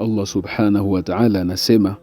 Allah subhanahu wa ta'ala anasema,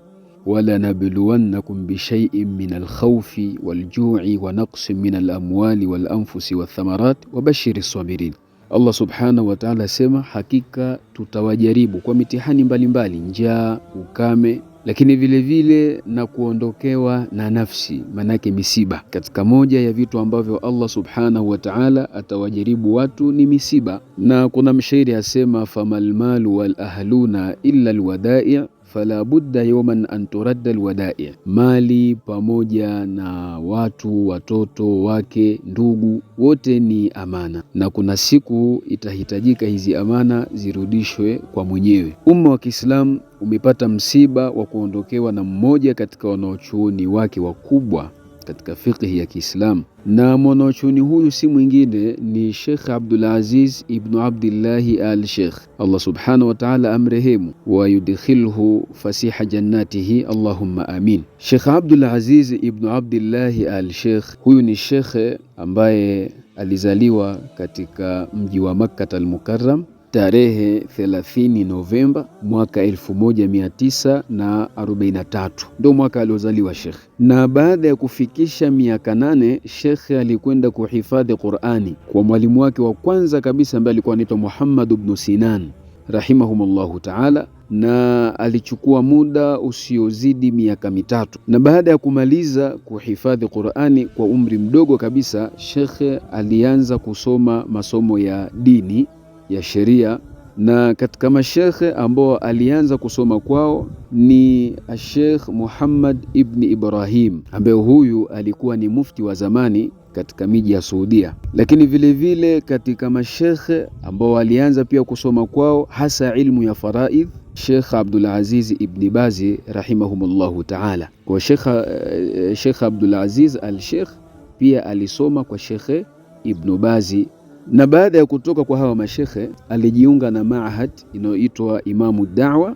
wala nabluwannakum bishay'in min alkhawfi walju'i wa naqsin min alamwali walanfusi wathamarat wabashiris sabirin. Allah subhanahu wa ta'ala asema, hakika tutawajaribu kwa mitihani mbalimbali, njaa, ukame, lakini vile vile na kuondokewa na nafsi, manake misiba. Katika moja ya vitu ambavyo Allah subhanahu wa ta'ala atawajaribu watu ni misiba. Na kuna mshairi asema, famal malu wal ahluna illa alwada'i fala budda yawman an turadda alwada'i. Mali pamoja na watu, watoto, wake, ndugu, wote ni amana, na kuna siku itahitajika hizi amana zirudishwe kwa mwenyewe. Umma wa Kiislamu umepata msiba wa kuondokewa na mmoja katika wanaochuoni wake wakubwa katika fiqh ya Kiislamu, na mwanachuoni huyu si mwingine ni Sheikh Abdul Aziz ibn Abdullah al-Sheikh, Allah subhanahu wa ta'ala amrehemu wa yudkhilhu fasiha jannatihi, Allahumma amin. Sheikh Abdul Aziz ibn Abdullah al-Sheikh huyu ni shekhe ambaye alizaliwa katika mji wa Makkah al-Mukarram tarehe 30 Novemba mwaka 1943, ndio mwaka aliozaliwa Sheikh. Na baada ya kufikisha miaka 8, Sheikh alikwenda kuhifadhi Qur'ani kwa mwalimu wake wa kwanza kabisa ambaye alikuwa anaitwa Muhammad ibn Sinan rahimahumullahu ta'ala, na alichukua muda usiozidi miaka 3. Na baada ya kumaliza kuhifadhi Qur'ani kwa umri mdogo kabisa, Sheikh alianza kusoma masomo ya dini ya sheria, na katika mashekhe ambao alianza kusoma kwao ni Sheikh Muhammad ibn Ibrahim, ambaye huyu alikuwa ni mufti wa zamani katika miji ya Saudia. Lakini vile vile katika mashekhe ambao alianza pia kusoma kwao hasa ilmu ya faraidh, Sheikh Abdul Aziz ibn Bazi rahimahumullahu ta'ala. Kwa Sheikh Abdul Aziz al-Sheikh pia alisoma kwa Sheikh Ibn Bazi, na baada ya kutoka kwa hawa mashekhe alijiunga na maahad inayoitwa Imamu Da'wa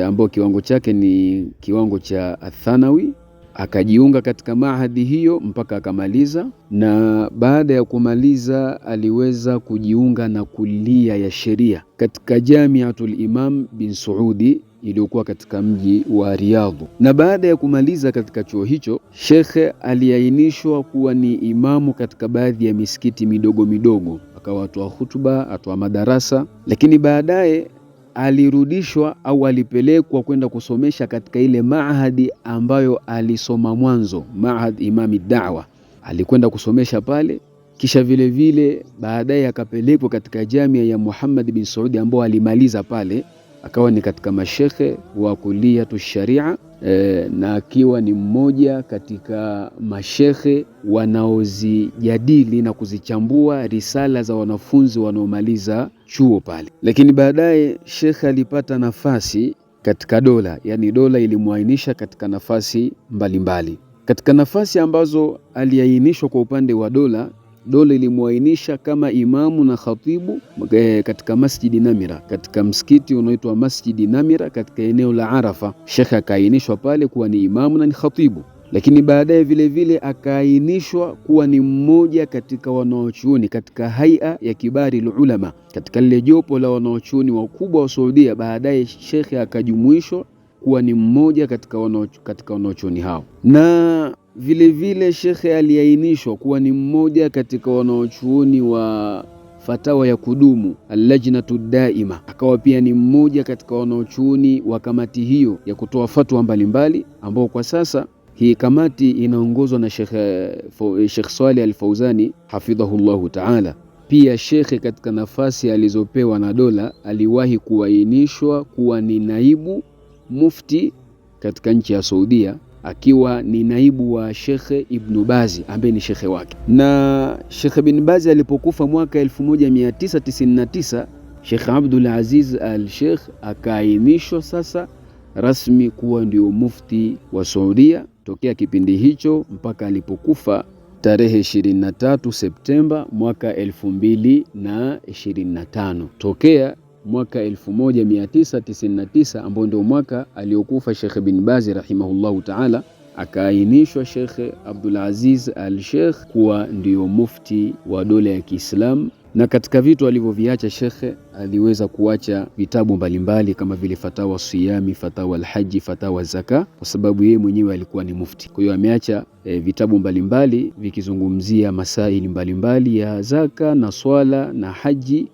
ambao kiwango chake ni kiwango cha athanawi. Akajiunga katika maahadi hiyo mpaka akamaliza, na baada ya kumaliza aliweza kujiunga na kulia ya sheria katika Jamiatul Imam bin Saudi iliyokuwa katika mji wa Riyadh. Na baada ya kumaliza katika chuo hicho, shekhe aliainishwa kuwa ni imamu katika baadhi ya misikiti midogo midogo, akawa atoa hutuba, atoa madarasa, lakini baadaye alirudishwa au alipelekwa kwenda kusomesha katika ile maahadi ambayo alisoma mwanzo, Maahad Imami Da'wa. Alikwenda kusomesha pale, kisha vile vile baadaye akapelekwa katika jamia ya Muhammad bin Saudi ambao alimaliza pale, akawa ni katika mashekhe wa kuliyatu sharia na akiwa ni mmoja katika mashekhe wanaozijadili na kuzichambua risala za wanafunzi wanaomaliza chuo pale. Lakini baadaye shekhe alipata nafasi katika dola, yani dola ilimwainisha katika nafasi mbalimbali. Katika nafasi ambazo aliainishwa kwa upande wa dola ilimwainisha kama imamu na khatibu katika Masjidi Namira, katika msikiti unaoitwa Masjidi Namira katika eneo la Arafa. Shekhe akaainishwa pale kuwa ni imamu na ni khatibu, lakini baadaye vile vile akaainishwa kuwa ni mmoja katika wanaochuoni katika haia ya kibari ulama, katika lile jopo la wanaochuoni wakubwa wa Saudia. Baadaye shekhe akajumuishwa kuwa ni mmoja katika wanaochuoni hao, na vile vile shekhe aliainishwa kuwa ni mmoja katika wanaochuoni wa fatawa ya kudumu al-lajnatu daima, akawa pia ni mmoja katika wanaochuoni wa kamati hiyo ya kutoa fatwa mbalimbali, ambao kwa sasa hii kamati inaongozwa na Sheikh Saleh Al-Fauzani hafidhahullahu ta'ala. Pia shekhe katika nafasi alizopewa na dola aliwahi kuainishwa kuwa ni naibu mufti katika nchi ya Saudia, akiwa ni naibu wa Sheikh Ibn Bazi ambaye ni shekhe wake. Na Sheikh Ibn Bazi alipokufa mwaka 1999, Sheikh Abdul Aziz al-Sheikh akaainishwa sasa rasmi kuwa ndio mufti wa Saudia tokea kipindi hicho mpaka alipokufa tarehe 23 Septemba mwaka 2025. Tokea mwaka 1999 ambao ndio mwaka aliokufa Sheikh Ibn Baz rahimahullahu ta'ala, akaainishwa Sheikh Abdul Aziz al-Sheikh kuwa ndio mufti wa dola ya Kiislamu Na katika vitu alivyoviacha shekhe, aliweza kuacha vitabu mbalimbali kama vile fatawa siyami, fatawa alhaji, fatawa zaka, kwa sababu yeye mwenyewe alikuwa ni mufti. Kwa hiyo ameacha vitabu mbalimbali vikizungumzia masaili mbalimbali ya zaka na swala na haji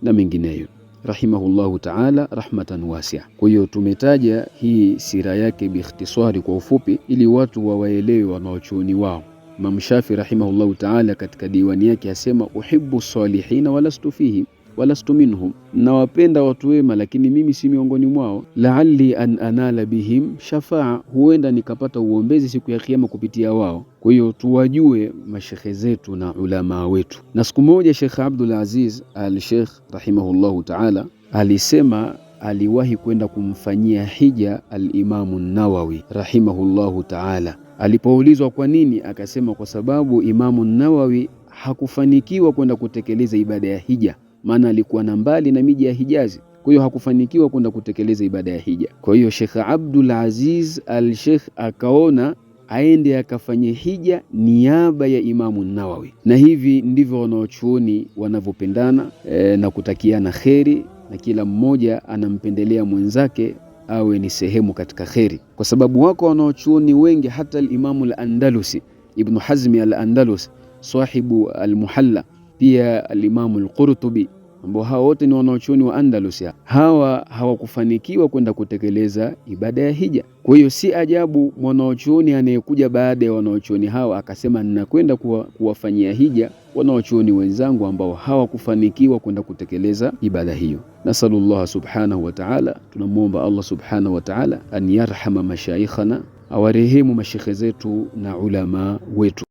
na mengineyo, rahimahullahu ta'ala rahmatan wasi'a. Kwa hiyo tumetaja hii sira yake biikhtisari, kwa ufupi, ili watu wawaelewe wanaochuoni wao. Imam Shafi rahimahullahu ta'ala katika diwani yake asema, uhibbu salihina walastu fihi walastu minhum, nawapenda watu wema lakini mimi si miongoni mwao. La'alli an anala bihim shafaa, huenda nikapata uombezi siku ya kiyama kupitia wao. Kwa hiyo tuwajue mashekhe zetu na ulama wetu. Na siku moja Sheikh Abdul Aziz al-Sheikh rahimahullahu ta'ala alisema aliwahi kwenda kumfanyia hija al-Imamu Nawawi rahimahullahu ta'ala. Alipoulizwa kwa nini, akasema kwa sababu Imamu Nawawi hakufanikiwa kwenda kutekeleza ibada ya hija, maana alikuwa na mbali na miji ya Hijazi. Kwa hiyo hakufanikiwa kwenda kutekeleza ibada ya hija. Kwa hiyo Sheikh Abdul Aziz al-Sheikh akaona aende akafanye hija niaba ya Imamu Nawawi. Na hivi ndivyo wanaochuoni wanavyopendana na kutakiana kheri, na kila mmoja anampendelea mwenzake awe ni sehemu katika kheri, kwa sababu wako wanaochuoni wengi, hata al-Imamu al-Andalusi Ibn Hazmi al-Andalusi sahibu al-Muhalla, pia al-Imamu al-Qurtubi, ambao hawa wote ni wanaochuoni wa Andalusia, hawa hawakufanikiwa kwenda kutekeleza ibada ya hija. Kwa hiyo si ajabu mwanaochuoni anayekuja baada ya wanaochuoni hawa akasema ninakwenda kuwafanyia hija wanaochuoni wenzangu ambao hawakufanikiwa kwenda kutekeleza ibada hiyo. Nasallallahu subhanahu wa ta'ala, tunamuomba Allah subhanahu wa ta'ala an yarhama mashaikhana, awarehemu mashekhe zetu na ulama wetu.